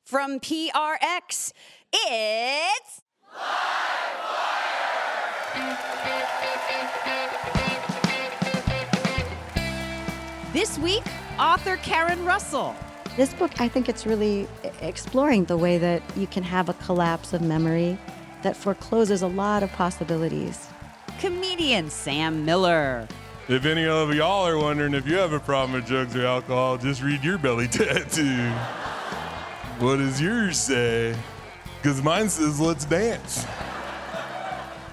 From PRX, it's... This week, author Karen Russell. This book, I think it's really exploring the way that you can have a collapse of memory that forecloses a lot of possibilities. Comedian Sam Miller. If any of y'all are wondering if you have a problem with drugs or alcohol, just read your belly tattoo. What does yours say? Because mine says, let's dance.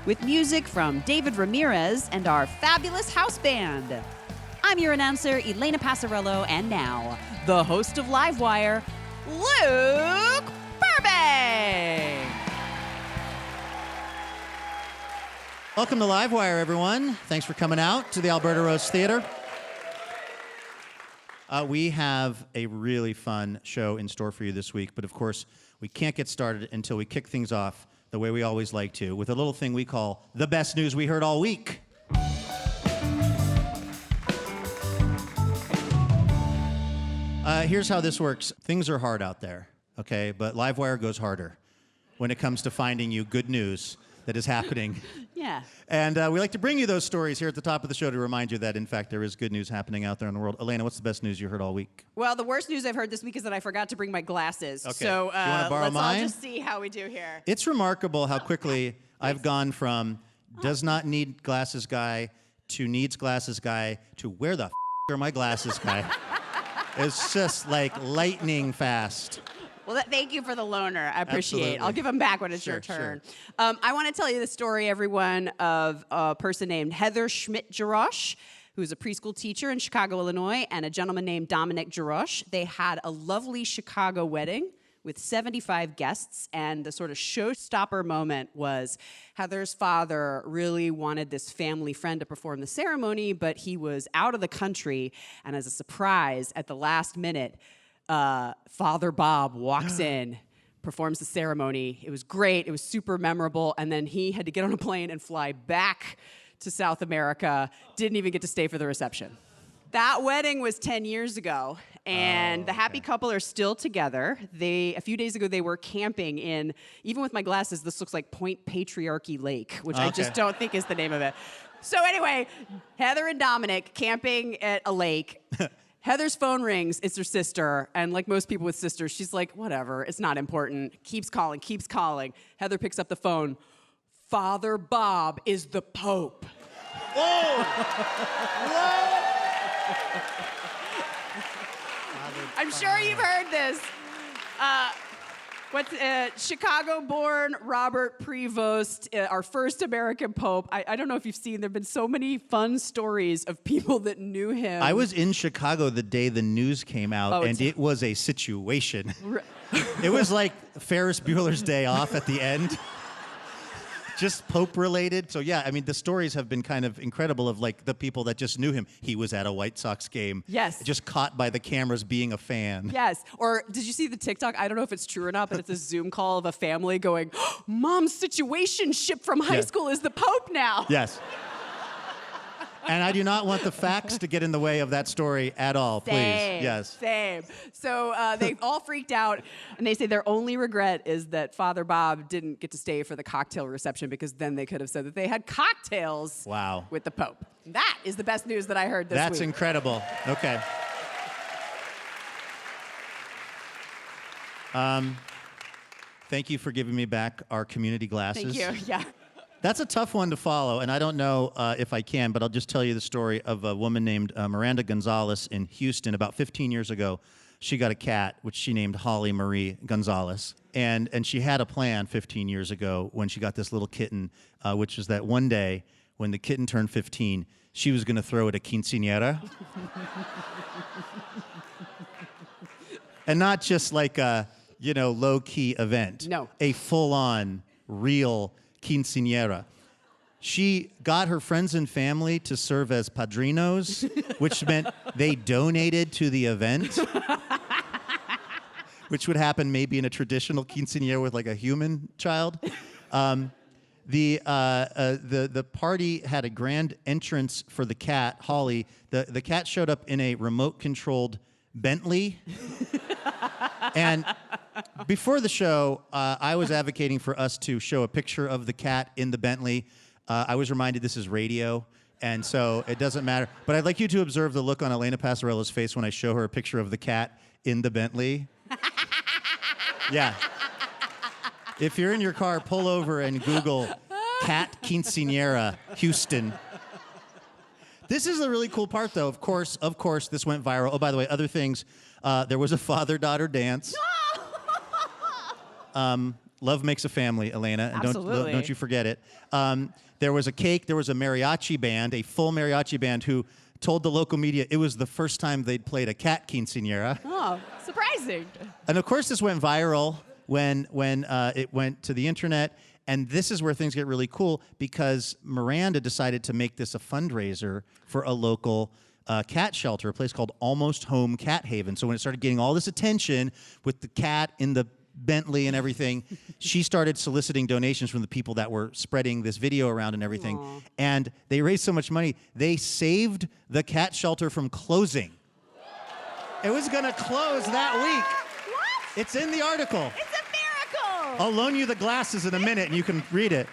With music from David Ramirez and our fabulous house band. I'm your announcer, Elena Passarello, and now, the host of Livewire, Luke Burbank. Welcome to Livewire, everyone. Thanks for coming out to the Alberta Rose Theater. We have a really fun show in store for you this week, but of course, we can't get started until we kick things off the way we always like to, with a little thing we call the best news we heard all week. Here's how this works. Things are hard out there, okay? But Livewire goes harder when it comes to finding you good news that is happening. Yeah. And we like to bring you those stories here at the top of the show to remind you that, in fact, there is good news happening out there in the world. Elena, what's the best news you heard all week? Well, the worst news I've heard this week is that I forgot to bring my glasses. Okay. So You wanna borrow let's mine? all just see how we do here. It's remarkable how quickly I've gone from does not need glasses guy to needs glasses guy to where the are my glasses guy. It's just like lightning fast. Well, thank you for the loaner. I appreciate it. Absolutely. I'll give them back when it's your turn. I want to tell you the story, everyone, of a person named Heather Schmidt-Jarosh, who's a preschool teacher in Chicago, Illinois, and a gentleman named Dominic Jarosh. They had a lovely Chicago wedding with 75 guests, and the sort of showstopper moment was Heather's father really wanted this family friend to perform the ceremony, but he was out of the country, and as a surprise, at the last minute, Father Bob walks in, performs the ceremony. It was great. It was super memorable. And then he had to get on a plane and fly back to South America. Didn't even get to stay for the reception. That wedding was 10 years ago, and the happy couple are still together. A few days ago, they were camping in, even with my glasses, this looks like Point Patriarchy Lake, which I just don't think is the name of it. So anyway, Heather and Dominic camping at a lake. Heather's phone rings, it's her sister, and like most people with sisters, she's like, whatever, it's not important, keeps calling. Heather picks up the phone. Father Bob is the Pope. Whoa! What? I'm sure you've heard this. Chicago-born Robert Prevost, our first American Pope. I don't know if you've seen, there have been so many fun stories of people that knew him. I was in Chicago the day the news came out, and it was a situation. It was like Ferris Bueller's Day Off at the end. Just Pope-related. So, yeah, I mean, the stories have been kind of incredible of, like, the people that just knew him. He was at a White Sox game. Yes. Just caught by the cameras being a fan. Yes. Or did you see the TikTok? I don't know if it's true or not, but it's a Zoom call of a family going, Mom's situationship from high school is the Pope now. Yes. And I do not want the facts to get in the way of that story at all, please. Yes. Same. So they all freaked out, and they say their only regret is that Father Bob didn't get to stay for the cocktail reception, because then they could have said that they had cocktails with the Pope. That is the best news that I heard this week. That's incredible. Okay. Thank you for giving me back our community glasses. Thank you. Yeah. That's a tough one to follow, and I don't know if I can, but I'll just tell you the story of a woman named Miranda Gonzalez in Houston. About 15 years ago, she got a cat, which she named Holly Marie Gonzalez. And she had a plan 15 years ago when she got this little kitten, which was that one day when the kitten turned 15, she was going to throw it a quinceañera. And not just like a, low-key event. No. A full-on, real quinceañera. She got her friends and family to serve as padrinos, which meant they donated to the event, which would happen maybe in a traditional quinceañera with like a human child. The party had a grand entrance for the cat, Holly. The cat showed up in a remote-controlled Bentley. And Before the show, I was advocating for us to show a picture of the cat in the Bentley. I was reminded this is radio, and so it doesn't matter. But I'd like you to observe the look on Elena Passarella's face when I show her a picture of the cat in the Bentley. Yeah. If you're in your car, pull over and Google cat quinceañera Houston. This is a really cool part, though. Of course, this went viral. Oh, by the way, other things. There was a father-daughter dance. Love makes a family, Elena. And Absolutely. Don't you forget it. There was a cake. There was a mariachi band, a full mariachi band, who told the local media it was the first time they'd played a cat quinceañera. Oh, surprising. And, of course, this went viral when it went to the internet. And this is where things get really cool, because Miranda decided to make this a fundraiser for a local cat shelter, a place called Almost Home Cat Haven. So when it started getting all this attention with the cat in the Bentley and everything, she started soliciting donations from the people that were spreading this video around and everything. Aww. And they raised so much money, they saved the cat shelter from closing. It was going to close that week. What? It's in the article. It's a miracle. I'll loan you the glasses in a minute and you can read it.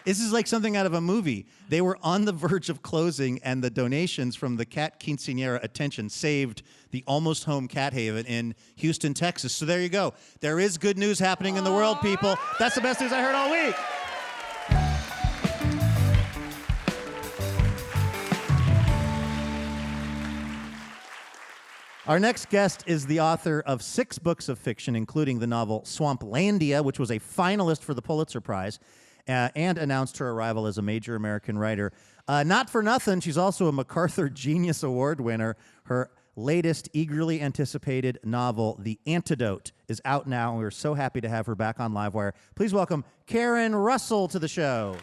This is like something out of a movie. They were on the verge of closing, and the donations from the cat quinceañera attention saved the Almost Home Cat Haven in Houston, Texas. So there you go. There is good news happening in the world, people. That's the best news I heard all week. Our next guest is the author of 6 books of fiction, including the novel Swamplandia, which was a finalist for the Pulitzer Prize, and announced her arrival as a major American writer. Not for nothing, she's also a MacArthur Genius Award winner. Her latest eagerly anticipated novel, The Antidote, is out now, and we're so happy to have her back on Livewire. Please welcome Karen Russell to the show.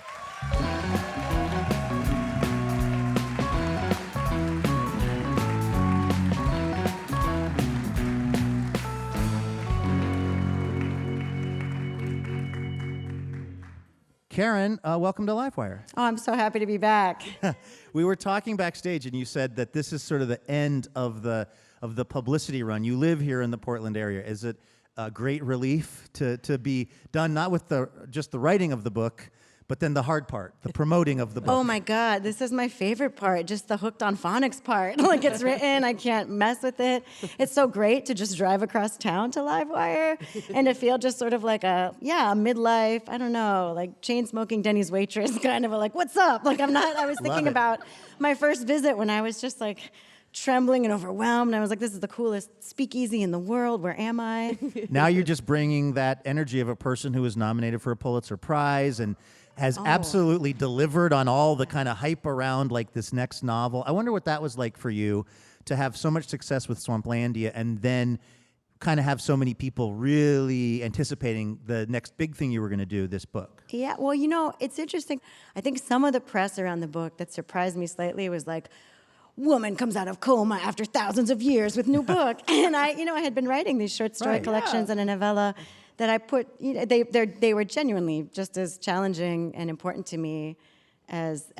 Karen, welcome to Livewire. Oh, I'm so happy to be back. We were talking backstage, and you said that this is sort of the end of the publicity run. You live here in the Portland area. Is it a great relief to be done, not with just the writing of the book, but then the hard part, the promoting of the book? Oh my God, this is my favorite part, just the hooked on phonics part. Like, it's written, I can't mess with it. It's so great to just drive across town to Livewire and to feel just sort of like a midlife, I don't know, like chain-smoking Denny's waitress, kind of like, what's up? Like, I was thinking about my first visit when I was just like trembling and overwhelmed. I was like, this is the coolest speakeasy in the world. Where am I? Now you're just bringing that energy of a person who was nominated for a Pulitzer Prize and has absolutely delivered on all the kind of hype around like this next novel. I wonder what that was like for you to have so much success with Swamplandia and then kind of have so many people really anticipating the next big thing you were going to do, this book. Yeah, well, you know, it's interesting. I think some of the press around the book that surprised me slightly was like, woman comes out of coma after thousands of years with new book. And I had been writing these short story collections and a novella that I put, they were genuinely just as challenging and important to me as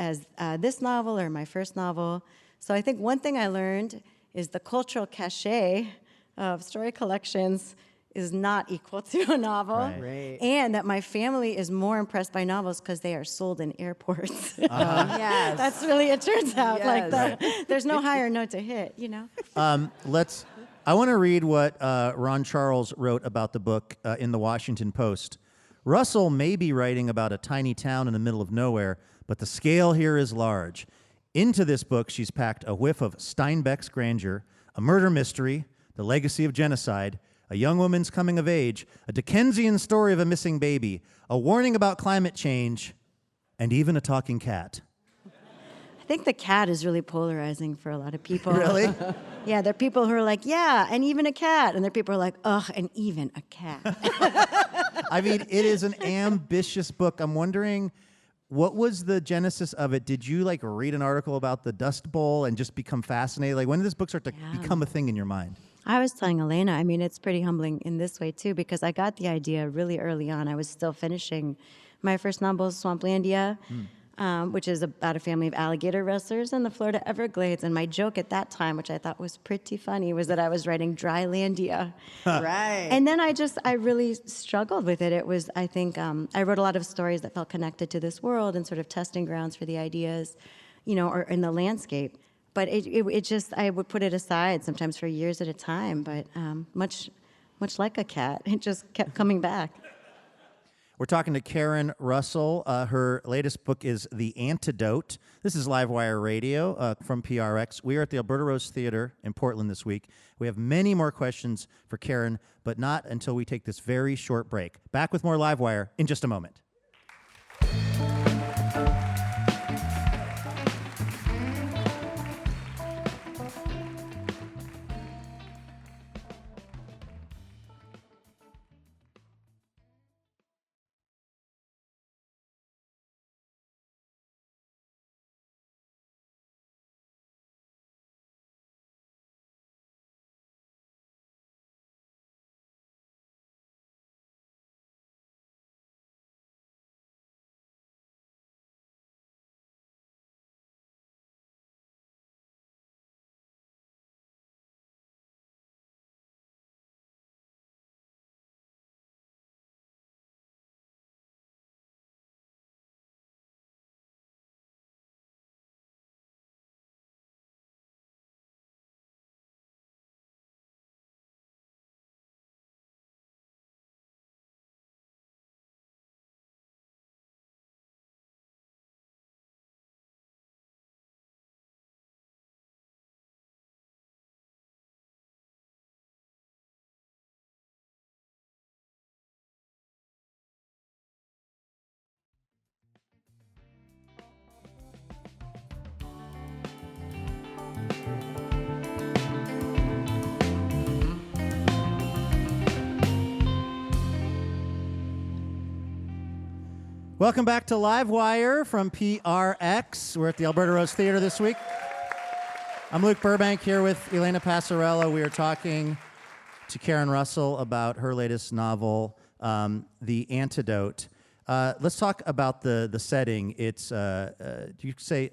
this novel or my first novel. So I think one thing I learned is the cultural cachet of story collections is not equal to a novel. Right. And that my family is more impressed by novels because they are sold in airports. Yes. That's really, it turns out, Yes. there's no higher note to hit, you know? I want to read what Ron Charles wrote about the book in the Washington Post. Russell may be writing about a tiny town in the middle of nowhere, but the scale here is large. Into this book, she's packed a whiff of Steinbeck's grandeur, a murder mystery, the legacy of genocide, a young woman's coming of age, a Dickensian story of a missing baby, a warning about climate change, and even a talking cat. I think the cat is really polarizing for a lot of people. Really? Yeah, there are people who are like, yeah, and even a cat. And there are people who are like, ugh, and even a cat. I mean, it is an ambitious book. I'm wondering, what was the genesis of it? Did you like read an article about the Dust Bowl and just become fascinated? Like, when did this book start to become a thing in your mind? I was telling Elena, I mean, it's pretty humbling in this way, too, because I got the idea really early on. I was still finishing my first novel, Swamplandia. which is about a family of alligator wrestlers in the Florida Everglades. And my joke at that time, which I thought was pretty funny, was that I was writing Drylandia. Right. And then I really struggled with it. It was, I think, I wrote a lot of stories that felt connected to this world and sort of testing grounds for the ideas, or in the landscape. But it just, I would put it aside sometimes for years at a time. But much like a cat, it just kept coming back. We're talking to Karen Russell. Her latest book is The Antidote. This is Livewire Radio from PRX. We are at the Alberta Rose Theater in Portland this week. We have many more questions for Karen, but not until we take this very short break. Back with more Livewire in just a moment. Welcome back to Livewire from PRX. We're at the Alberta Rose Theater this week. I'm Luke Burbank here with Elena Passarello. We are talking to Karen Russell about her latest novel, The Antidote. Let's talk about the setting. It's, do you say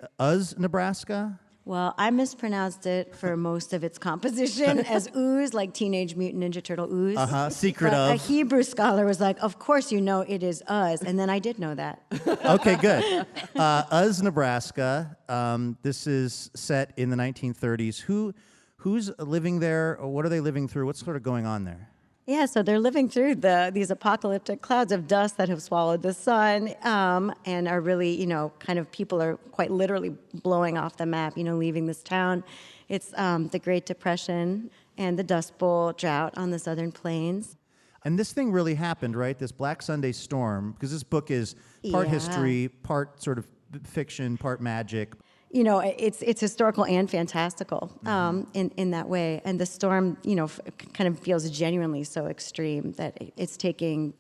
Nebraska? Well, I mispronounced it for most of its composition as ooze, like Teenage Mutant Ninja Turtle ooze. Secret but of. A Hebrew scholar was like, of course you know it is Uz. And then I did know that. Okay, good. Nebraska. This is set in the 1930s. Who's living there? Or what are they living through? What's sort of going on there? Yeah, so they're living through these apocalyptic clouds of dust that have swallowed the sun, and are really, kind of people are quite literally blowing off the map, leaving this town. It's the Great Depression and the Dust Bowl drought on the Southern Plains. And this thing really happened, right? This Black Sunday storm, because this book is part history, part sort of fiction, part magic. It's historical and fantastical in that way. And the storm, kind of feels genuinely so extreme that it's taking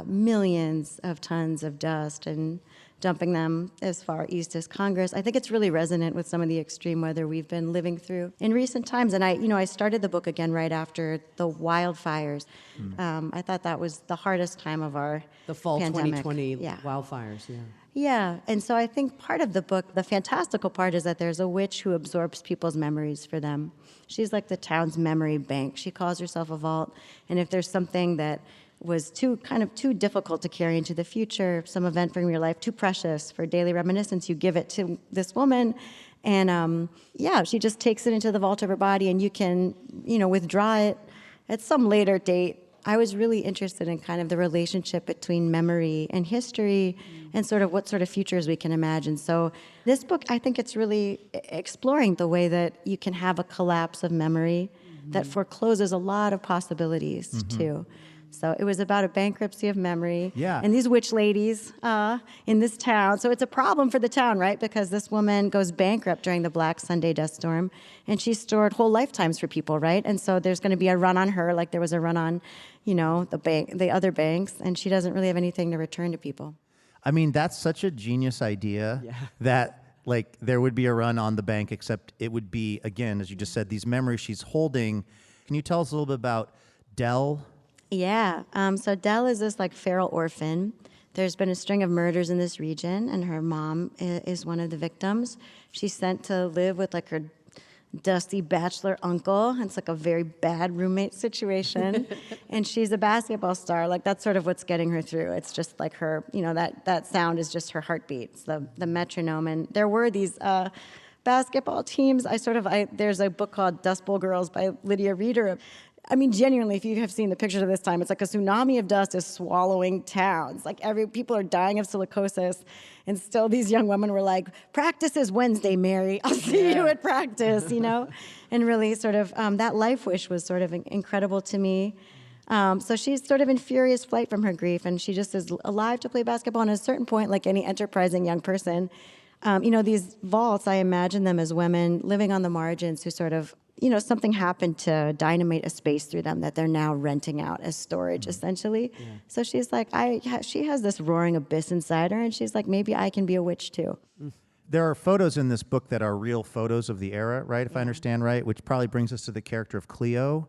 millions of tons of dust and dumping them as far east as Congress. I think it's really resonant with some of the extreme weather we've been living through in recent times. And I started the book again right after the wildfires. I thought that was the hardest time of our The fall pandemic. 2020 Yeah. wildfires, yeah. Yeah, and so I think part of the book, the fantastical part, is that there's a witch who absorbs people's memories for them. She's like the town's memory bank. She calls herself a vault, and if there's something that was too difficult to carry into the future, some event from your life too precious for daily reminiscence, you give it to this woman, and she just takes it into the vault of her body, and you can, withdraw it at some later date. I was really interested in kind of the relationship between memory and history and sort of what sort of futures we can imagine. So this book, I think it's really exploring the way that you can have a collapse of memory that forecloses a lot of possibilities too. So it was about a bankruptcy of memory. Yeah. And these witch ladies in this town. So it's a problem for the town, right? Because this woman goes bankrupt during the Black Sunday dust storm, and she stored whole lifetimes for people, right? And so there's going to be a run on her, like there was a run on, the other banks, and she doesn't really have anything to return to people. I mean, that's such a genius idea that, like, there would be a run on the bank, except it would be, again, as you just said, these memories she's holding. Can you tell us a little bit about Dell? Yeah. So Dell is this like feral orphan There's been a string of murders in this region, and her mom is one of the victims. She's sent to live with like her dusty bachelor uncle. It's like a very bad roommate situation. And she's a basketball star. Like, that's sort of what's getting her through. It's just like her, that sound is just her heartbeat. It's the metronome. And there were these basketball teams. There's a book called Dust Bowl Girls by Lydia Reeder. I mean, genuinely, if you have seen the pictures of this time, it's like a tsunami of dust is swallowing towns. Like, people are dying of silicosis, and still these young women were like, practice is Wednesday, Mary. I'll see you at practice, And really sort of, that life wish was sort of incredible to me. So she's sort of in furious flight from her grief, and she just is alive to play basketball. And at a certain point, like any enterprising young person, these vaults, I imagine them as women living on the margins who sort of, something happened to dynamite a space through them that they're now renting out as storage, essentially. Yeah. So she's like, she has this roaring abyss inside her, and she's like, maybe I can be a witch too. There are photos in this book that are real photos of the era, right? If I understand right, which probably brings us to the character of Cleo,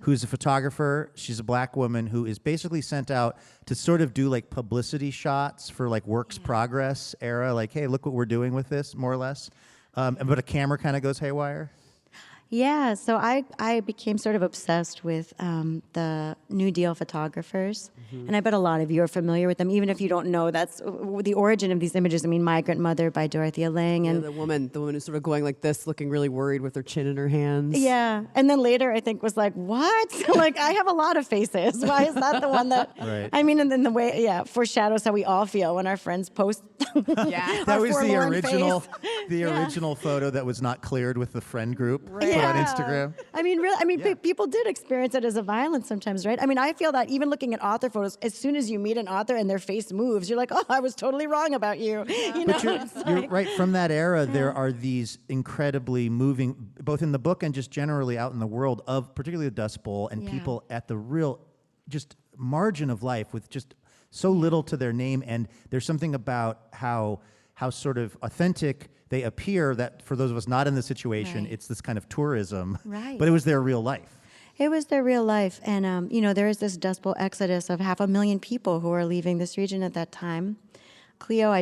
who's a photographer. She's a black woman who is basically sent out to sort of do like publicity shots for like works progress era, like, hey, look what we're doing with this, more or less. But a camera kind of goes haywire. Yeah, so I became sort of obsessed with the New Deal photographers, and I bet a lot of you are familiar with them, even if you don't know that's the origin of these images. I mean, Migrant Mother by Dorothea Lange. And the woman who's sort of going like this, looking really worried with her chin in her hands. Yeah, and then later I think was like, what? Like, I have a lot of faces. Why is that the one that, right. I mean, and then the way, foreshadows how we all feel when our friends post. That was the original photo that was not cleared with the friend group. Right. Put on Instagram. I mean, really, people did experience it as a violence sometimes, right? I mean, I feel that even looking at author photos, as soon as you meet an author and their face moves, you're like, oh, I was totally wrong about you. But you're right. From that era, there are these incredibly moving, both in the book and just generally out in the world, of particularly the Dust Bowl and people at the real just margin of life with just so little to their name. And there's something about how sort of authentic they appear that for those of us not in the situation, it's this kind of tourism. Right. But it was their real life. It was their real life. And, there is this Dust Bowl exodus of 500,000 people who are leaving this region at that time. Cleo,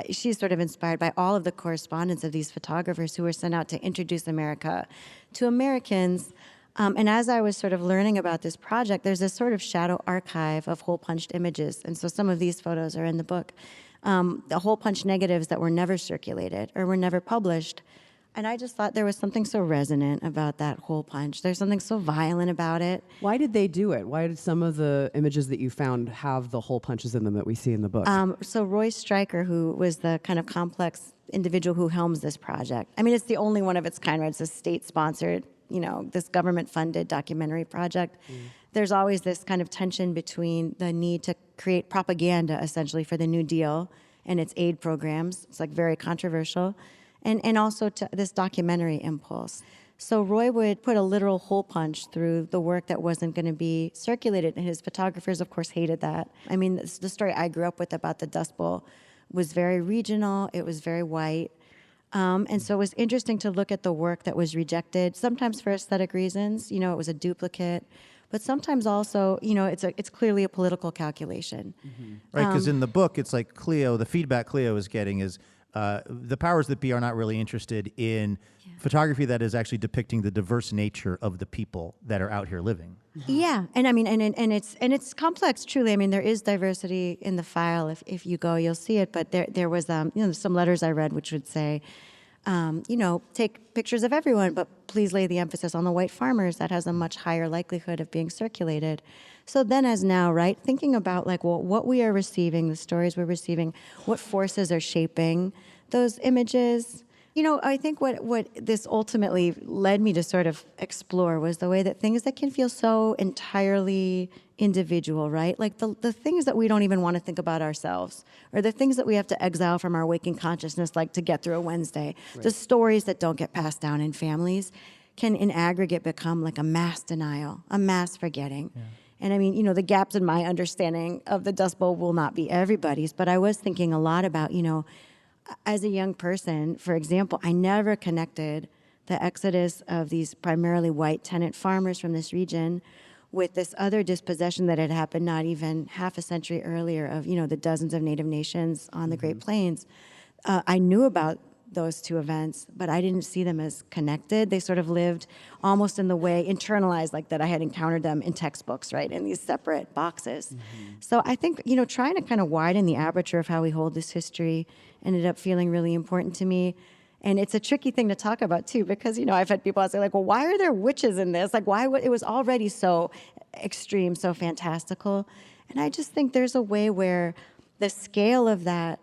she's sort of inspired by all of the correspondence of these photographers who were sent out to introduce America to Americans. And as I was sort of learning about this project, there's this sort of shadow archive of hole-punched images. And so some of these photos are in the book. The hole-punch negatives that were never circulated or were never published. And I just thought there was something so resonant about that hole punch. There's something so violent about it. Why did they do it? Why did some of the images that you found have the hole punches in them that we see in the book? So Roy Stryker, who was the kind of complex individual who helms this project. I mean, it's the only one of its kind, right? It's a state-sponsored, this government-funded documentary project. There's always this kind of tension between the need to create propaganda, essentially, for the New Deal and its aid programs. It's like very controversial. And also to this documentary impulse. So Roy would put a literal hole punch through the work that wasn't going to be circulated, and his photographers, of course, hated that. I mean, the story I grew up with about the Dust Bowl was very regional. It was very white. And so it was interesting to look at the work that was rejected, sometimes for aesthetic reasons. It was a duplicate. But sometimes also, it's clearly a political calculation. Mm-hmm. Right, because in the book, it's like Cleo, the feedback Cleo is getting is, the powers that be are not really interested in photography that is actually depicting the diverse nature of the people that are out here living. Yeah, and I mean, and it's complex. Truly, I mean, there is diversity in the file. If you go, you'll see it. But there was some letters I read which would say, take pictures of everyone, but please lay the emphasis on the white farmers. That has a much higher likelihood of being circulated. So then as now, right, thinking about what we are receiving, the stories we're receiving, what forces are shaping those images. I think what this ultimately led me to sort of explore was the way that things that can feel so entirely individual, right? Like the things that we don't even want to think about ourselves, or the things that we have to exile from our waking consciousness, like to get through a Wednesday. Right. The stories that don't get passed down in families can in aggregate become like a mass denial, a mass forgetting. Yeah. And I mean, the gaps in my understanding of the Dust Bowl will not be everybody's, but I was thinking a lot about, as a young person, for example, I never connected the exodus of these primarily white tenant farmers from this region with this other dispossession that had happened not even half a century earlier of, the dozens of Native nations on the Great Plains. I knew about those two events, but I didn't see them as connected. They sort of lived almost in the way, internalized, like that I had encountered them in textbooks, right, in these separate boxes. So I think, trying to kind of widen the aperture of how we hold this history ended up feeling really important to me. And it's a tricky thing to talk about, too, because, I've had people say, like, well, why are there witches in this? Like, why? It was already so extreme, so fantastical. And I just think there's a way where the scale of that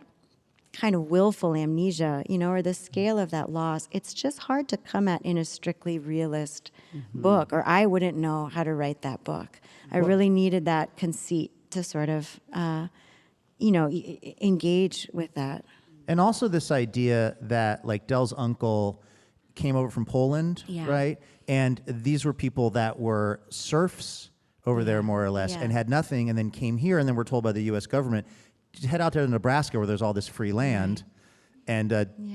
kind of willful amnesia, or the scale of that loss, it's just hard to come at in a strictly realist book, or I wouldn't know how to write that book. I really needed that conceit to sort of, engage with that. And also this idea that, like, Dell's uncle came over from Poland, right? And these were people that were serfs over there, more or less, and had nothing, and then came here, and then were told by the U.S. government, head out there to Nebraska where there's all this free land, and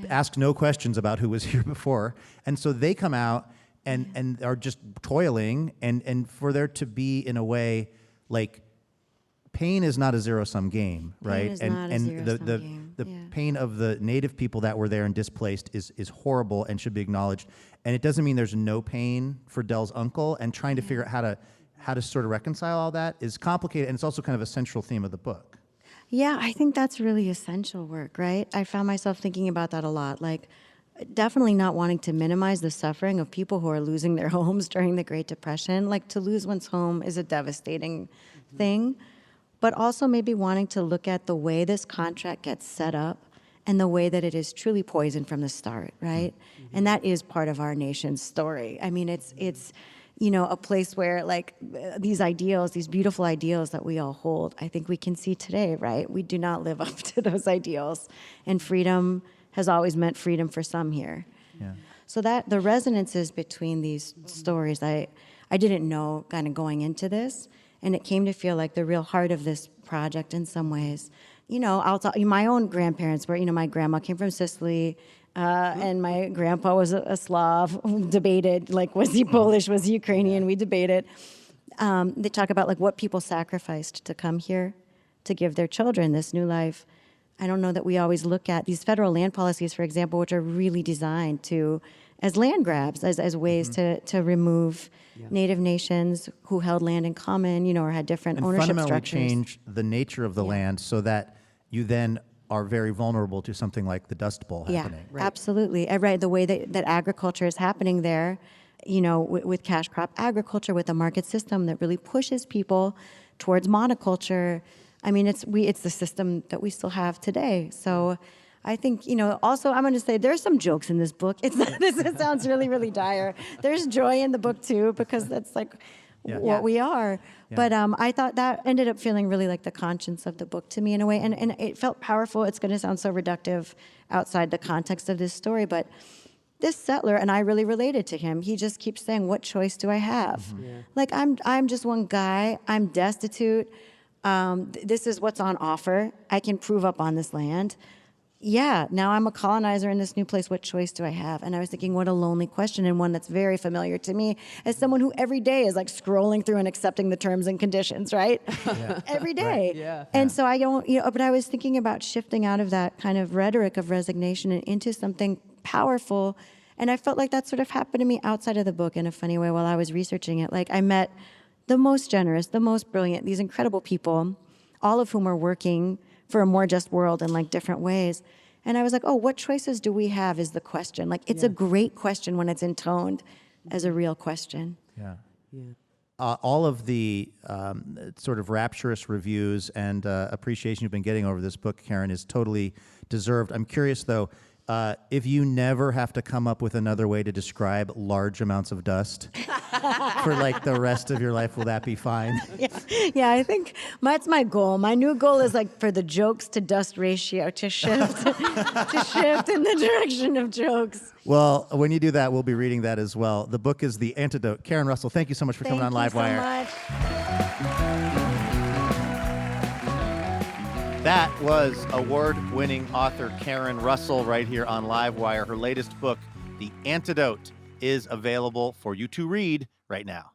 ask no questions about who was here before. And so they come out and are just toiling, and for there to be, in a way, like, pain is not a zero-sum game, right? Pain is not a zero-sum game. The pain of the Native people that were there and displaced is horrible and should be acknowledged. And it doesn't mean there's no pain for Dell's uncle, and trying to figure out how to sort of reconcile all that is complicated, and it's also kind of a central theme of the book. Yeah, I think that's really essential work, right? I found myself thinking about that a lot, like definitely not wanting to minimize the suffering of people who are losing their homes during the Great Depression. Like, to lose one's home is a devastating thing, but also maybe wanting to look at the way this contract gets set up and the way that it is truly poisoned from the start, right? And that is part of our nation's story. I mean, it's a place where, like, these ideals, these beautiful ideals that we all hold, I think we can see today, right? We do not live up to those ideals. And freedom has always meant freedom for some here. Yeah. So that the resonances between these stories, I didn't know kind of going into this. And it came to feel like the real heart of this project in some ways. I'll tell you, my own grandparents were, my grandma came from Sicily, and my grandpa was a Slav. We debated, like, was he Polish, was he Ukrainian? We debated. They talk about, like, what people sacrificed to come here to give their children this new life. I don't know that we always look at these federal land policies, for example, which are really designed as land grabs, as ways to remove Native nations who held land in common, or had different and ownership fundamentally structures. change the nature of the land so that you then are very vulnerable to something like the Dust Bowl happening. Yeah, absolutely. Right, the way that agriculture is happening there, with cash crop agriculture, with a market system that really pushes people towards monoculture. I mean, it's the system that we still have today. So I think, also I'm going to say there's some jokes in this book. It sounds really, really dire. There's joy in the book, too, because that's like what we are. Yeah. But I thought that ended up feeling really like the conscience of the book to me in a way. And it felt powerful. It's going to sound so reductive outside the context of this story, but this settler, and I really related to him, he just keeps saying, what choice do I have? Mm-hmm. Yeah. Like, I'm just one guy. I'm destitute. This is what's on offer. I can prove up on this land. Yeah, now I'm a colonizer in this new place. What choice do I have? And I was thinking, what a lonely question, and one that's very familiar to me as someone who every day is like scrolling through and accepting the terms and conditions, right? Yeah. Every day. Right. Yeah. And so I don't, but I was thinking about shifting out of that kind of rhetoric of resignation and into something powerful. And I felt like that sort of happened to me outside of the book in a funny way while I was researching it. Like, I met the most generous, the most brilliant, these incredible people, all of whom are working for a more just world in like different ways. And I was like, oh, what choices do we have is the question. Like, it's a great question when it's intoned as a real question. Yeah. All of the sort of rapturous reviews and appreciation you've been getting over this book, Karen, is totally deserved. I'm curious, though, if you never have to come up with another way to describe large amounts of dust for like the rest of your life, will that be fine? Yeah, I think that's my goal. My new goal is like for the jokes to dust ratio to shift, to shift in the direction of jokes. Well, when you do that, we'll be reading that as well. The book is The Antidote. Karen Russell, thank you so much for coming on Livewire. Thank you so much. That was award-winning author Karen Russell right here on Livewire. Her latest book, The Antidote, is available for you to read right now.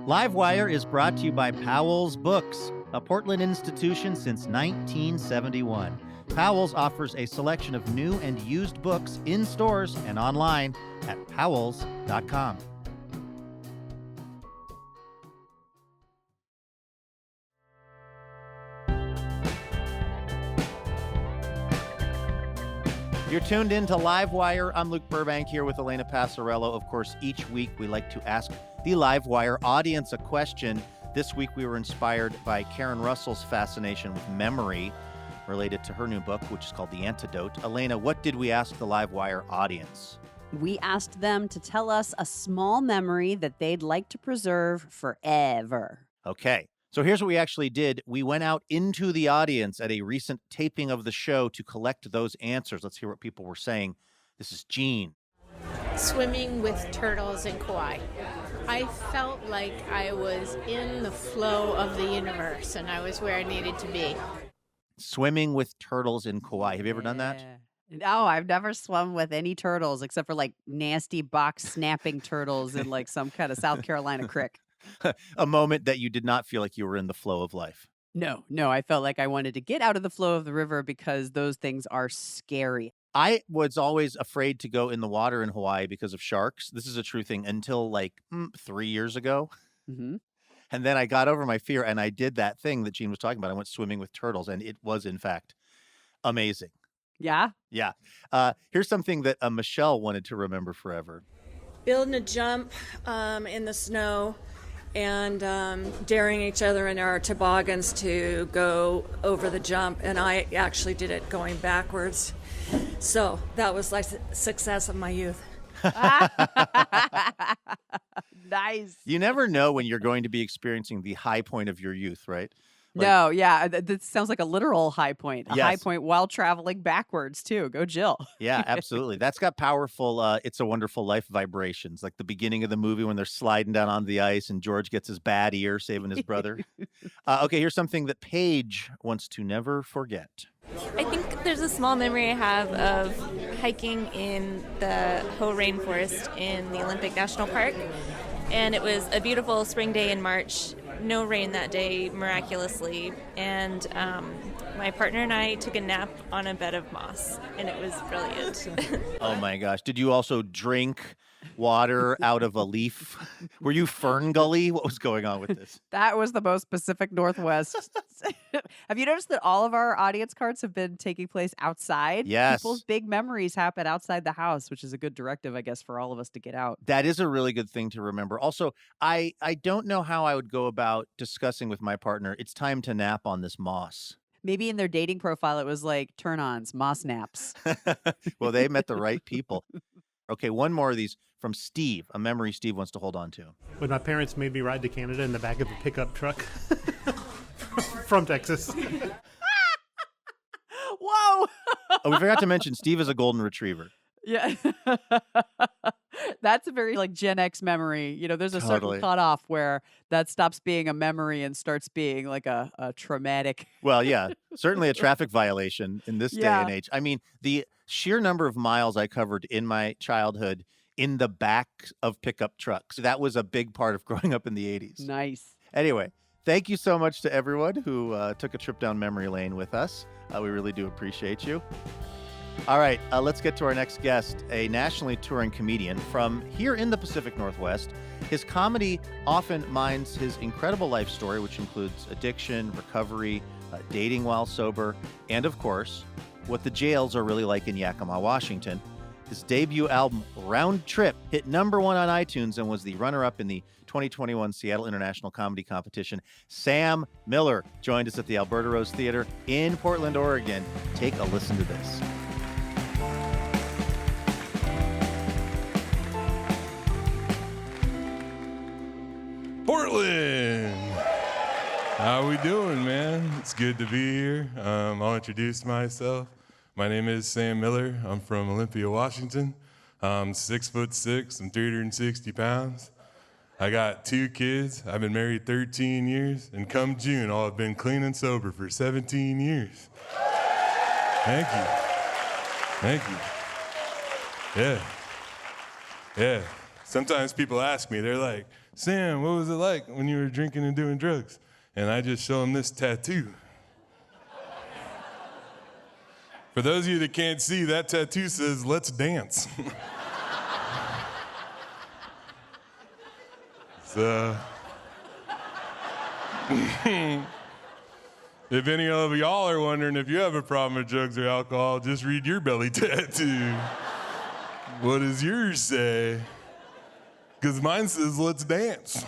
Livewire is brought to you by Powell's Books, a Portland institution since 1971. Powell's offers a selection of new and used books in stores and online at powells.com. You're tuned in to Livewire. I'm Luke Burbank here with Elena Passarello. Of course, each week we like to ask the Livewire audience a question. This week we were inspired by Karen Russell's fascination with memory related to her new book, which is called The Antidote. Elena, what did we ask the Livewire audience? We asked them to tell us a small memory that they'd like to preserve forever. Okay. So here's what we actually did. We went out into the audience at a recent taping of the show to collect those answers. Let's hear what people were saying. This is Jean. Swimming with turtles in Kauai. I felt like I was in the flow of the universe and I was where I needed to be. Swimming with turtles in Kauai. Have you ever done that? No, I've never swum with any turtles except for like nasty box snapping turtles in like some kind of South Carolina creek. A moment that you did not feel like you were in the flow of life. No, I felt like I wanted to get out of the flow of the river because those things are scary. I was always afraid to go in the water in Hawaii because of sharks. This is a true thing until like 3 years ago. Mm-hmm. And then I got over my fear and I did that thing that Jean was talking about. I went swimming with turtles and it was, in fact, amazing. Yeah? Yeah. Here's something that Michelle wanted to remember forever. Building a jump in the snow and daring each other in our toboggans to go over the jump. And I actually did it going backwards. So that was like success of my youth. Nice. You never know when you're going to be experiencing the high point of your youth, right? No, yeah. That sounds like a literal high point. A Yes. high point while traveling backwards, too. Go Jill. Yeah, absolutely. That's got powerful It's a Wonderful Life vibrations, like the beginning of the movie when they're sliding down on the ice and George gets his bad ear saving his brother. Okay, here's something that Paige wants to never forget. I think there's a small memory I have of hiking in the Hoh rainforest in the Olympic National Park. And it was a beautiful spring day in March. No rain that day, miraculously. And my partner and I took a nap on a bed of moss, and it was brilliant. Oh my gosh. Did you also drink water out of a leaf? Were you Fern Gully? What was going on with this? That was the most Pacific Northwest. Have you noticed that all of our audience cards have been taking place outside? Yes. People's big memories happen outside the house, which is a good directive, I guess, for all of us to get out. That is a really good thing to remember. Also, I don't know how I would go about discussing with my partner, it's time to nap on this moss. Maybe in their dating profile, it was like turn-ons, moss naps. Well, they met the right people. Okay, one more of these from Steve, a memory Steve wants to hold on to. When my parents made me ride to Canada in the back of a pickup truck from Texas. Whoa! Oh, we forgot to mention Steve is a golden retriever. Yeah. That's a very like Gen X memory. You know, there's a Totally. certain cutoff where that stops being a memory and starts being like a traumatic. Well, yeah, certainly a traffic violation in this day Yeah. and age. I mean, the sheer number of miles I covered in my childhood in the back of pickup trucks, that was a big part of growing up in the 80s. Nice. Anyway, thank you so much to everyone who took a trip down memory lane with us. We really do appreciate you. All right, let's get to our next guest, a nationally touring comedian from here in the Pacific Northwest. His comedy often mines his incredible life story, which includes addiction, recovery, dating while sober, and of course, what the jails are really like in Yakima, Washington. His debut album, Round Trip, hit #1 on iTunes and was the runner-up in the 2021 Seattle International Comedy Competition. Sam Miller joined us at the Alberta Rose Theater in Portland, Oregon. Take a listen to this. Portland! How we doing, man? It's good to be here. I'll introduce myself. My name is Sam Miller. I'm from Olympia, Washington. I'm 6'6". I'm 360 pounds. I got 2 kids. I've been married 13 years. And come June, I'll have been clean and sober for 17 years. Thank you. Thank you. Yeah. Sometimes people ask me, they're like, Sam, what was it like when you were drinking and doing drugs? And I just show them this tattoo. For those of you that can't see, that tattoo says, let's dance. So, if any of y'all are wondering if you have a problem with drugs or alcohol, just read your belly tattoo. What does yours say? Because mine says, let's dance.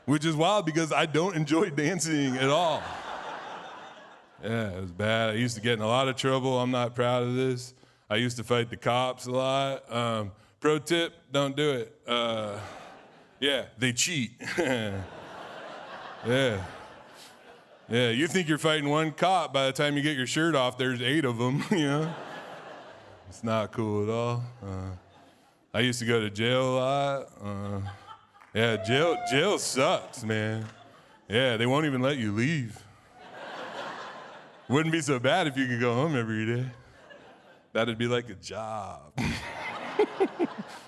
Which is wild because I don't enjoy dancing at all. Yeah, it was bad. I used to get in a lot of trouble. I'm not proud of this. I used to fight the cops a lot. Pro tip, don't do it. Yeah, they cheat. Yeah. Yeah, you think you're fighting one cop, by the time you get your shirt off, there's 8 of them, you know? It's not cool at all. I used to go to jail a lot. Yeah, jail sucks, man. Yeah, they won't even let you leave. Wouldn't be so bad if you could go home every day. That'd be like a job.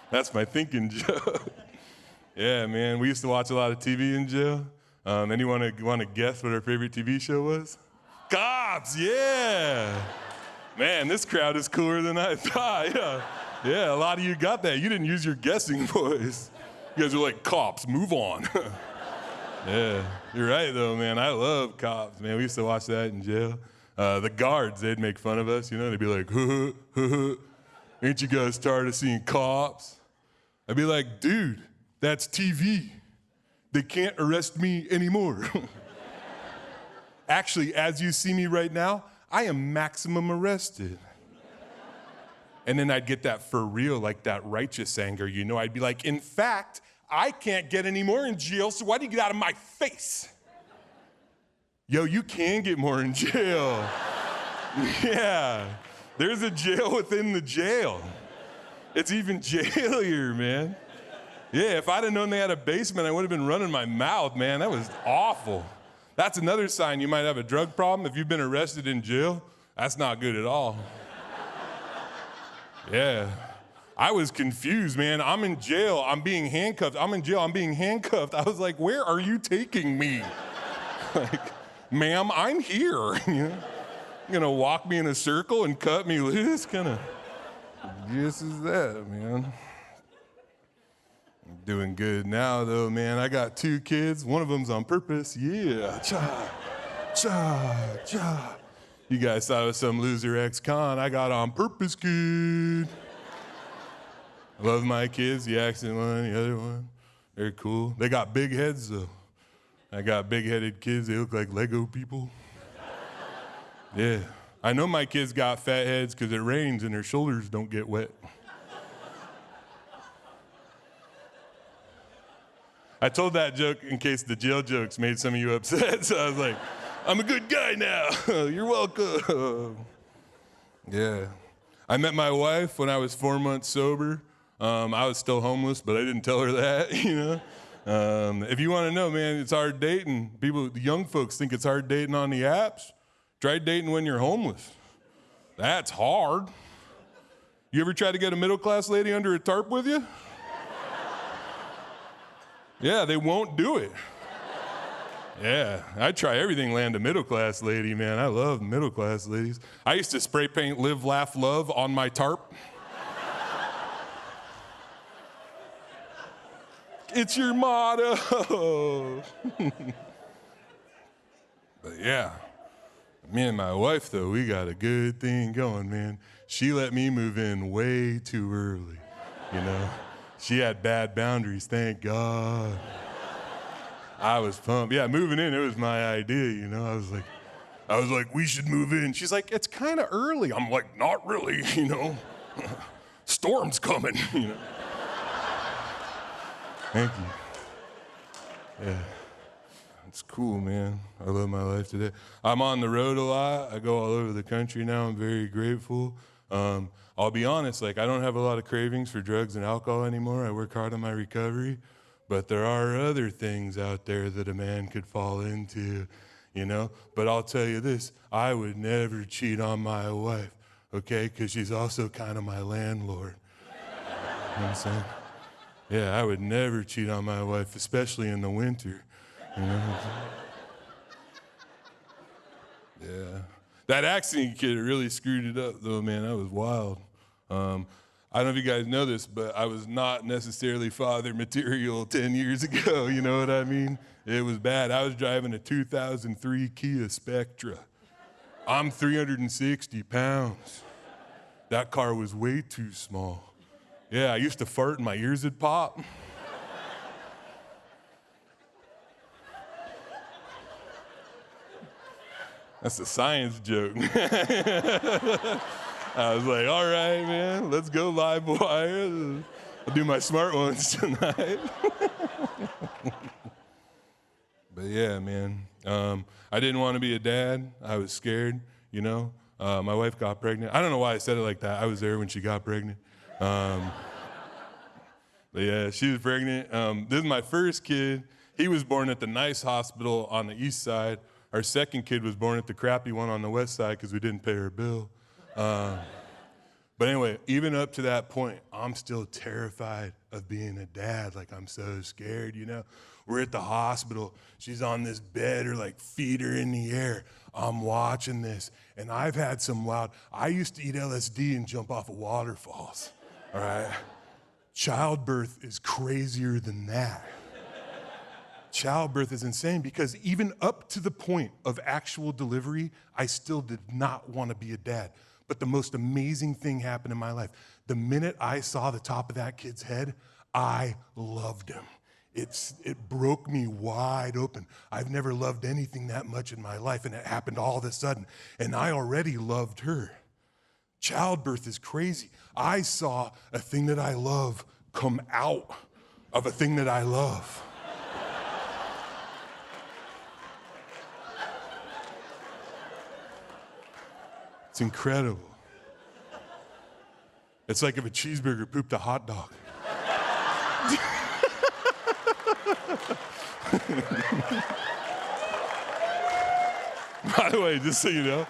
That's my thinking joke. Yeah, man, we used to watch a lot of TV in jail. Anyone want to guess what our favorite TV show was? Cops, yeah. Man, this crowd is cooler than I thought. Yeah, a lot of you got that. You didn't use your guessing voice. You guys were like, cops, move on. Yeah, you're right though, man. I love Cops, man. We used to watch that in jail. The guards, they'd make fun of us, you know? They'd be like, ain't you guys tired of seeing Cops? I'd be like, dude, that's TV. They can't arrest me anymore. Actually, as you see me right now, I am maximum arrested. And then I'd get that for real, like that righteous anger, you know? I'd be like, in fact, I can't get any more in jail, so why do you get out of my face? Yo, you can get more in jail. Yeah, there's a jail within the jail. It's even jailier, man. Yeah, if I'd have known they had a basement, I would have been running my mouth, man. That was awful. That's another sign you might have a drug problem. If you've been arrested in jail, that's not good at all. Yeah. I was confused, man. I'm in jail. I'm being handcuffed. I'm in jail. I'm being handcuffed. I was like, where are you taking me? Like, ma'am, I'm here. You know? You're gonna walk me in a circle and cut me loose? Kind of just as that, man. I'm doing good now, though, man. I got 2 kids. One of them's on purpose. Yeah. Cha, cha, cha. You guys thought I was some loser ex-con. I got on purpose, kid. I love my kids, the accent one, the other one. They're cool. They got big heads, though. I got big-headed kids. They look like Lego people. Yeah. I know my kids got fat heads because it rains and their shoulders don't get wet. I told that joke in case the jail jokes made some of you upset, so I was like, I'm a good guy now. You're welcome. Yeah. I met my wife when I was 4 months sober. I was still homeless, but I didn't tell her that, you know. If you want to know, man, it's hard dating. The young folks think it's hard dating on the apps. Try dating when you're homeless. That's hard. You ever try to get a middle-class lady under a tarp with you? Yeah, they won't do it. Yeah, I try everything, land a middle-class lady, man. I love middle-class ladies. I used to spray paint live, laugh, love on my tarp. It's your motto. But yeah, me and my wife, though, we got a good thing going, man. She let me move in way too early, you know. She had bad boundaries, thank God. I was pumped. Yeah, moving in, it was my idea, you know. I was like, we should move in. She's like, it's kind of early. I'm like, not really, you know. Storm's coming, you know. Thank you. Yeah. It's cool, man. I love my life today. I'm on the road a lot. I go all over the country now. I'm very grateful. I'll be honest, like, I don't have a lot of cravings for drugs and alcohol anymore. I work hard on my recovery. But there are other things out there that a man could fall into, you know? But I'll tell you this, I would never cheat on my wife, okay? Because she's also kind of my landlord. You know what I'm saying? Yeah, I would never cheat on my wife, especially in the winter. You know? Yeah. That accident kid really screwed it up, though, man. That was wild. I don't know if you guys know this, but I was not necessarily father material 10 years ago, you know what I mean? It was bad. I was driving a 2003 Kia Spectra. I'm 360 pounds. That car was way too small. Yeah, I used to fart and my ears would pop. That's a science joke. I was like, all right, man, let's go live wire. I'll do my smart ones tonight. But yeah, man, I didn't want to be a dad. I was scared, you know. My wife got pregnant. I don't know why I said it like that. I was there when she got pregnant. But yeah, she was pregnant. This is my first kid. He was born at the nice hospital on the east side. Our second kid was born at the crappy one on the west side because we didn't pay her bill. But anyway, even up to that point, I'm still terrified of being a dad. Like, I'm so scared, you know. We're at the hospital. She's on this bed, her like feet are in the air. I'm watching this, and I've had some wild. I used to eat LSD and jump off of waterfalls, all right? Childbirth is crazier than that. Childbirth is insane because even up to the point of actual delivery, I still did not want to be a dad. But the most amazing thing happened in my life. The minute I saw the top of that kid's head, I loved him. It broke me wide open. I've never loved anything that much in my life, and it happened all of a sudden. And I already loved her. Childbirth is crazy. I saw a thing that I love come out of a thing that I love. It's incredible. It's like if a cheeseburger pooped a hot dog. By the way, just so you know,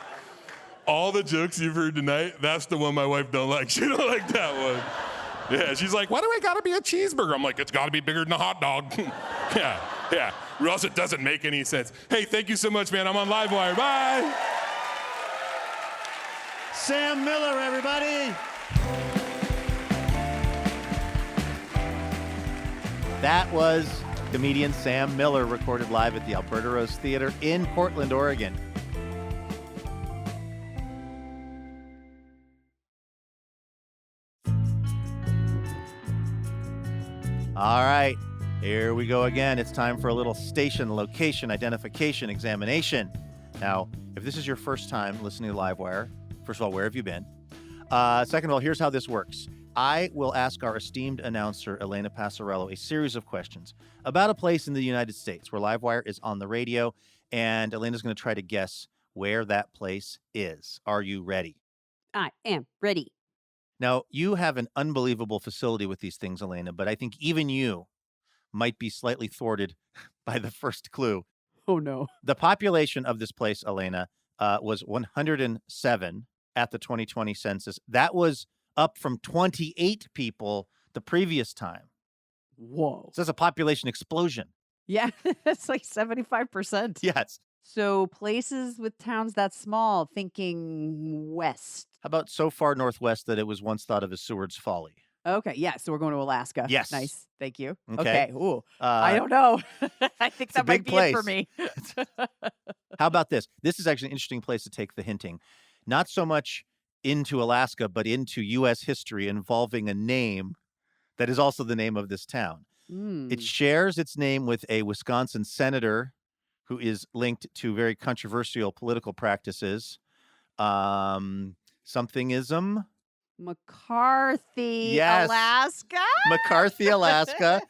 all the jokes you've heard tonight, that's the one my wife don't like. She don't like that one. Yeah, she's like, why do I gotta be a cheeseburger? I'm like, it's gotta be bigger than a hot dog. yeah, or else it doesn't make any sense. Hey, thank you so much, man. I'm on Livewire. Bye. Sam Miller, everybody. That was comedian Sam Miller, recorded live at the Alberta Rose Theater in Portland, Oregon. All right, here we go again. It's time for a little station location identification examination. Now, if this is your first time listening to Livewire, first of all, where have you been? Second of all, here's how this works. I will ask our esteemed announcer, Elena Passarello, a series of questions about a place in the United States where Livewire is on the radio, and Elena's going to try to guess where that place is. Are you ready? I am ready. Now, you have an unbelievable facility with these things, Elena, but I think even you might be slightly thwarted by the first clue. Oh, no. The population of this place, Elena, was 107 at the 2020 census. That was up from 28 people the previous time. Whoa. So that's a population explosion. Yeah, it's like 75%. Yes. So places with towns that small, thinking west. How about so far northwest that it was once thought of as Seward's Folly? Okay, yeah, so we're going to Alaska. Yes. Nice, thank you. Okay. Ooh, I don't know. I think that might be it for me. How about this? This is actually an interesting place to take the hinting. Not so much into Alaska, but into U.S. history involving a name that is also the name of this town. It shares its name with a Wisconsin senator who is linked to very controversial political practices. Somethingism. McCarthy, Yes. Alaska. McCarthy, Alaska,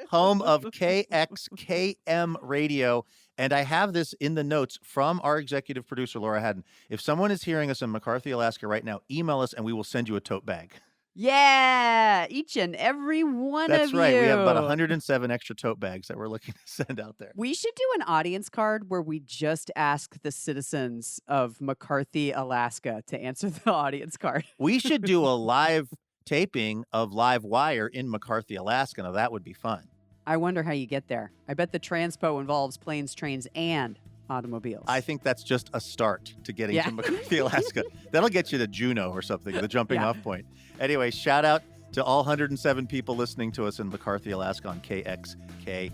home of KXKM Radio. And I have this in the notes from our executive producer, Laura Haddon. If someone is hearing us in McCarthy, Alaska right now, email us and we will send you a tote bag. Yeah, each and every one of you. That's right. We have about 107 extra tote bags that we're looking to send out there. We should do an audience card where we just ask the citizens of McCarthy, Alaska to answer the audience card. We should do a live taping of Live Wire in McCarthy, Alaska. Now, that would be fun. I wonder how you get there. I bet the transpo involves planes, trains, and automobiles. I think that's just a start to getting to McCarthy, Alaska. That'll get you to Juneau or something, the jumping off point. Anyway, shout out to all 107 people listening to us in McCarthy, Alaska on KXKM.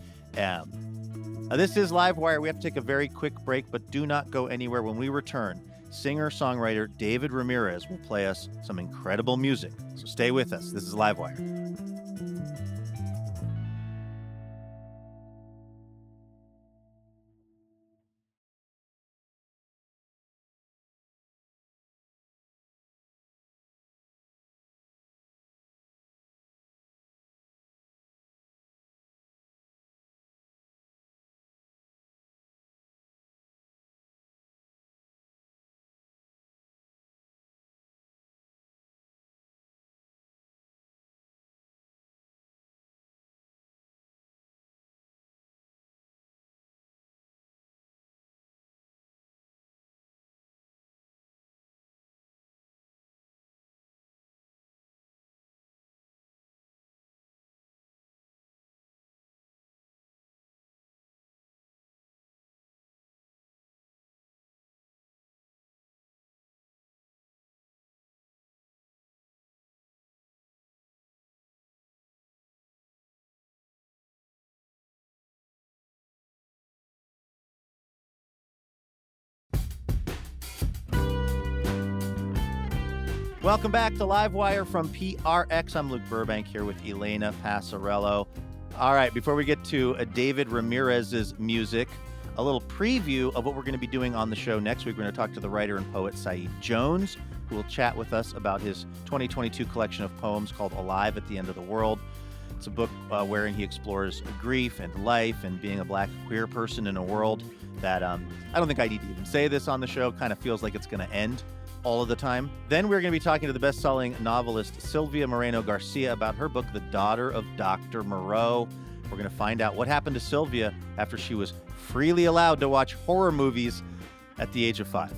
This is Live Wire. We have to take a very quick break, but do not go anywhere. When we return, singer-songwriter David Ramirez will play us some incredible music. So stay with us. This is Live Wire. Welcome back to Live Wire from PRX. I'm Luke Burbank here with Elena Passarello. All right, before we get to David Ramirez's music, a little preview of what we're going to be doing on the show next week. We're going to talk to the writer and poet Saeed Jones, who will chat with us about his 2022 collection of poems called Alive at the End of the World. It's a book wherein he explores grief and life and being a black queer person in a world that I don't think I need to even say this on the show. Kind of feels like it's going to end all of the time. Then we're going to be talking to the best-selling novelist Sylvia Moreno Garcia about her book, The Daughter of Dr. Moreau. We're going to find out what happened to Sylvia after she was freely allowed to watch horror movies at the age of 5.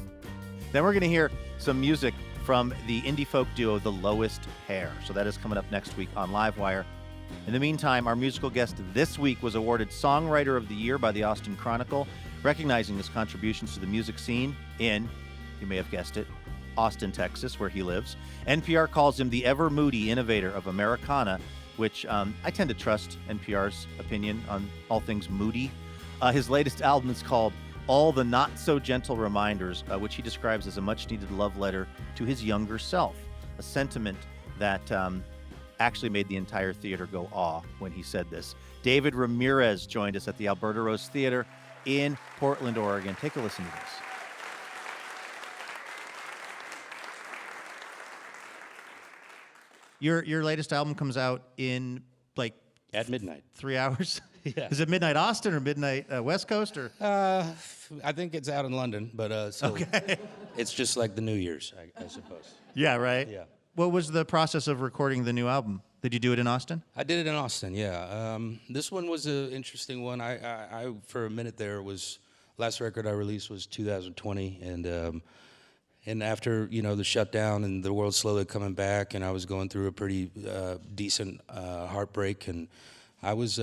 Then we're going to hear some music from the indie folk duo The Lowest Hair. So that is coming up next week on Live Wire. In the meantime, our musical guest this week was awarded Songwriter of the Year by the Austin Chronicle, recognizing his contributions to the music scene in, you may have guessed it, Austin, Texas, where he lives. NPR calls him the ever-moody innovator of Americana, which I tend to trust NPR's opinion on all things moody. His latest album is called All the Not-So-Gentle Reminders, which he describes as a much-needed love letter to his younger self, a sentiment that actually made the entire theater go awe when he said this. David Ramirez joined us at the Alberta Rose Theater in Portland, Oregon. Take a listen to this. Your latest album comes out in like at midnight. 3 hours. Yeah. Is it midnight Austin or midnight West Coast or? I think it's out in London, but so okay. It's just like the New Year's, I suppose. Yeah, right. Yeah. What was the process of recording the new album? Did you do it in Austin? I did it in Austin. Yeah. This one was an interesting one. I for a minute there was last record I released was 2020, and after, the shutdown and the world slowly coming back, and I was going through a pretty decent heartbreak, and I was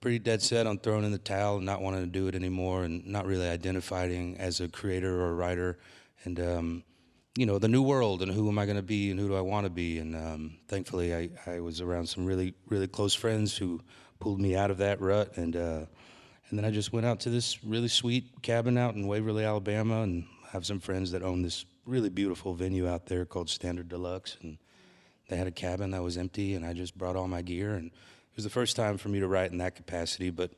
pretty dead set on throwing in the towel and not wanting to do it anymore, and not really identifying as a creator or a writer, and the new world and who am I going to be and who do I want to be, and thankfully I was around some really, really close friends who pulled me out of that rut, and then I just went out to this really sweet cabin out in Waverly, Alabama, and have some friends that own this really beautiful venue out there called Standard Deluxe, and they had a cabin that was empty, and I just brought all my gear, and it was the first time for me to write in that capacity, but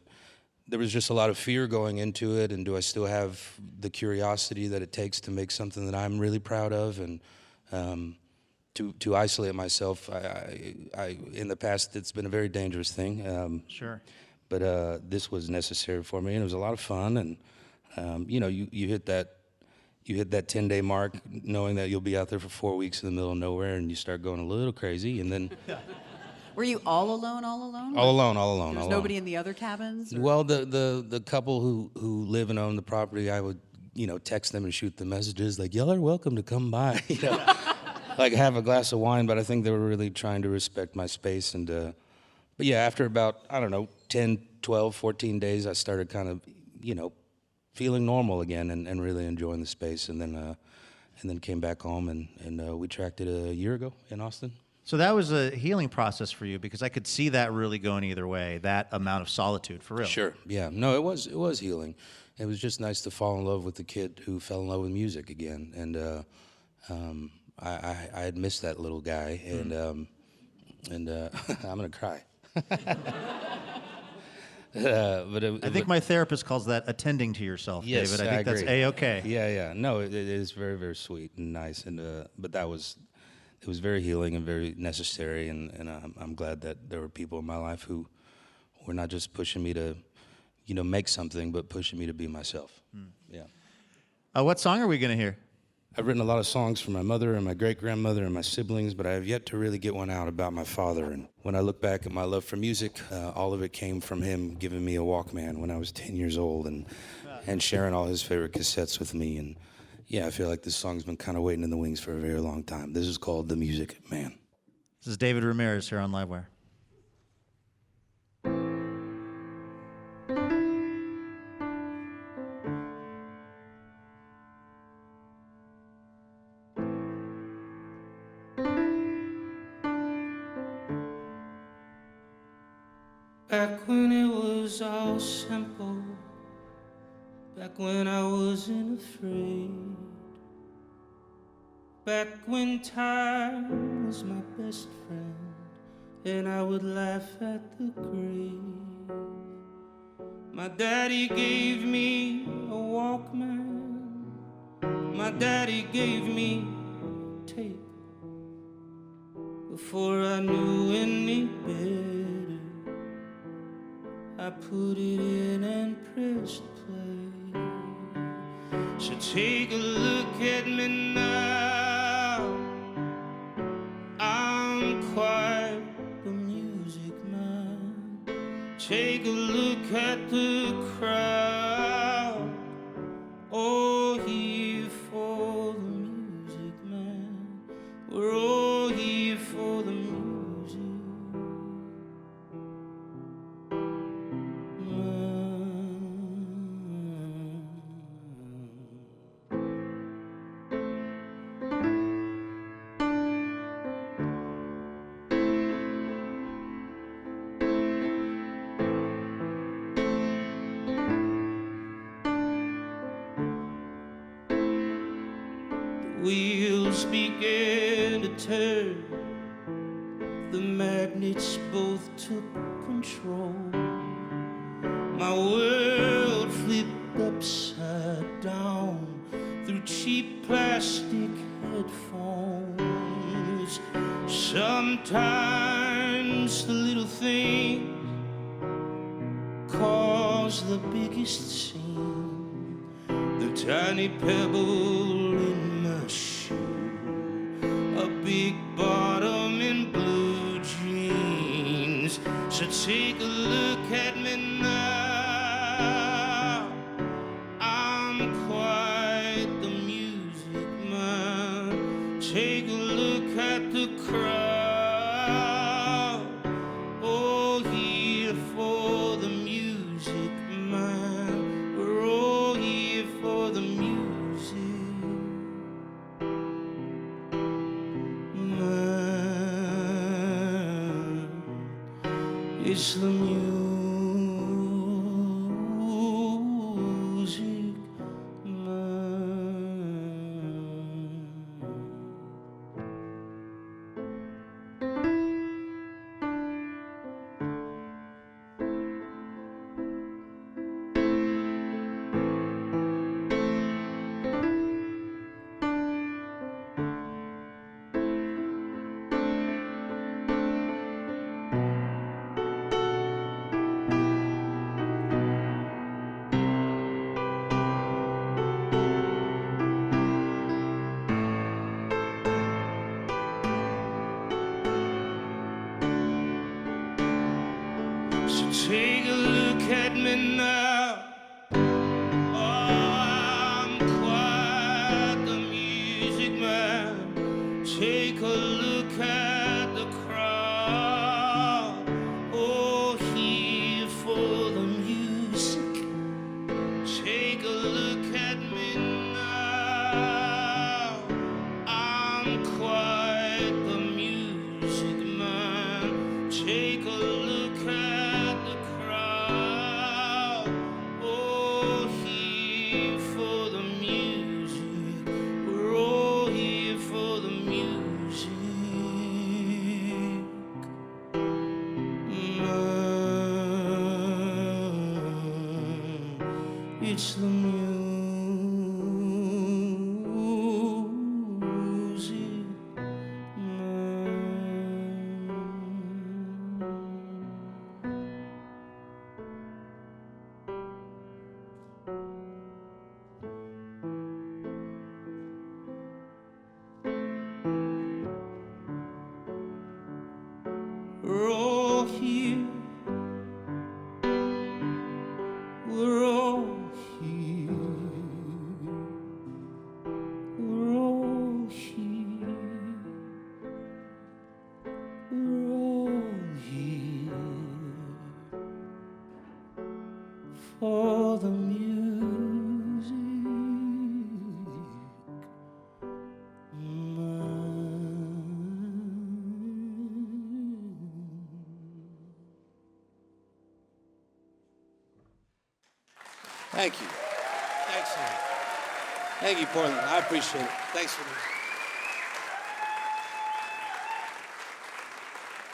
there was just a lot of fear going into it, and do I still have the curiosity that it takes to make something that I'm really proud of, and to isolate myself, I in the past, it's been a very dangerous thing. Sure. But this was necessary for me, and it was a lot of fun, and you hit that 10-day mark, knowing that you'll be out there for 4 weeks in the middle of nowhere, and you start going a little crazy, and then... Were you all alone? All alone. There's nobody in the other cabins? Or? Well, the couple who live and own the property, I would, text them and shoot them messages like, y'all are welcome to come by, like have a glass of wine, but I think they were really trying to respect my space. And but yeah, after about, I don't know, 10, 12, 14 days, I started kind of, feeling normal again and really enjoying the space. And then came back home and we tracked it a year ago in Austin. So that was a healing process for you, because I could see that really going either way, that amount of solitude, for real. Sure, yeah. No, it was healing. It was just nice to fall in love with the kid who fell in love with music again. And I had missed that little guy, and I'm going to cry. I think my therapist calls that attending to yourself, yes, David. I think that's agree. A-okay. Yeah. No, it is very, very sweet and nice. And but it was very healing and very necessary. And I'm glad that there were people in my life who were not just pushing me to, make something, but pushing me to be myself. Yeah. What song are we going to hear? I've written a lot of songs for my mother and my great-grandmother and my siblings, but I have yet to really get one out about my father. And when I look back at my love for music, all of it came from him giving me a Walkman when I was 10 years old and sharing all his favorite cassettes with me. And yeah, I feel like this song's been kind of waiting in the wings for a very long time. This is called The Music Man. This is David Ramirez here on Livewire. Back when it was all simple, back when I wasn't afraid, back when time was my best friend and I would laugh at the grave. My daddy gave me a Walkman, my daddy gave me a tape. Before I knew any better, I put it in and pressed play. So take a look at me now, I'm quite the music man. Take a look at the crowd, all here for the music man. We're all here for the music. Wheels began to turn, the magnets both took control. My world flipped upside down through cheap plastic headphones. Sometimes the little things cause the biggest scene. The tiny pebble in my shoe, a big bottom in blue jeans. So take a look at me now, I'm quite the music man. Take a look at the crowd, all here for the music man. We're all here for the music man. It's the music man. Take a look at me now, oh, I'm quite the music man. Take look at me now. I'm quite the music man. Take a look at the crowd. Oh, here for the music. We're all here for the music. It's the music. We're all here. We're all here. We're all here. We're all here for the music. Thank you. Excellent. Thank you, Portland. I appreciate it. Thanks for this.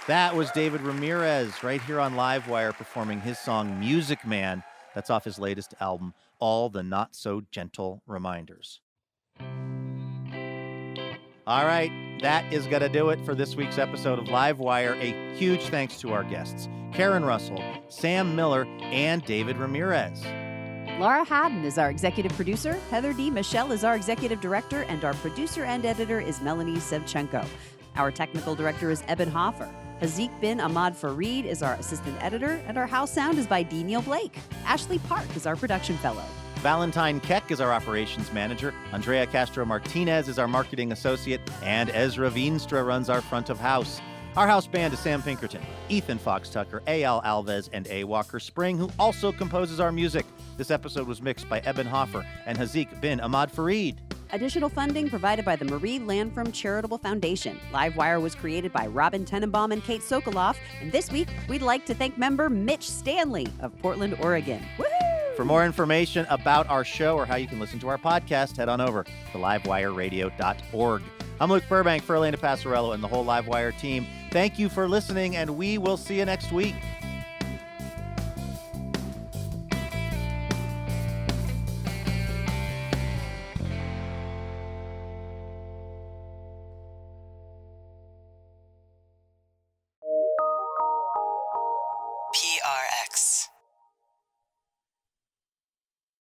That was David Ramirez right here on Livewire performing his song Music Man. That's off his latest album, All the Not So Gentle Reminders. All right, that is going to do it for this week's episode of Livewire. A huge thanks to our guests, Karen Russell, Sam Miller, and David Ramirez. Laura Haddon is our executive producer. Heather D. Michelle is our executive director, and our producer and editor is Melanie Sevchenko. Our technical director is Eben Hoffer. Hazik bin Ahmad Fareed is our assistant editor, and our house sound is by D. Neil Blake. Ashley Park is our production fellow. Valentine Keck is our operations manager. Andrea Castro Martinez is our marketing associate. And Ezra Veenstra runs our front of house. Our house band is Sam Pinkerton, Ethan Fox Tucker, A.L. Alves, and A. Walker Spring, who also composes our music. This episode was mixed by Eben Hoffer and Hazik bin Ahmad Fareed. Additional funding provided by the Marie Landrum Charitable Foundation. Livewire was created by Robin Tenenbaum and Kate Sokoloff. And this week, we'd like to thank member Mitch Stanley of Portland, Oregon. Woohoo! For more information about our show or how you can listen to our podcast, head on over to livewireradio.org. I'm Luke Burbank for Elena Passarello and the whole Livewire team. Thank you for listening, and we will see you next week.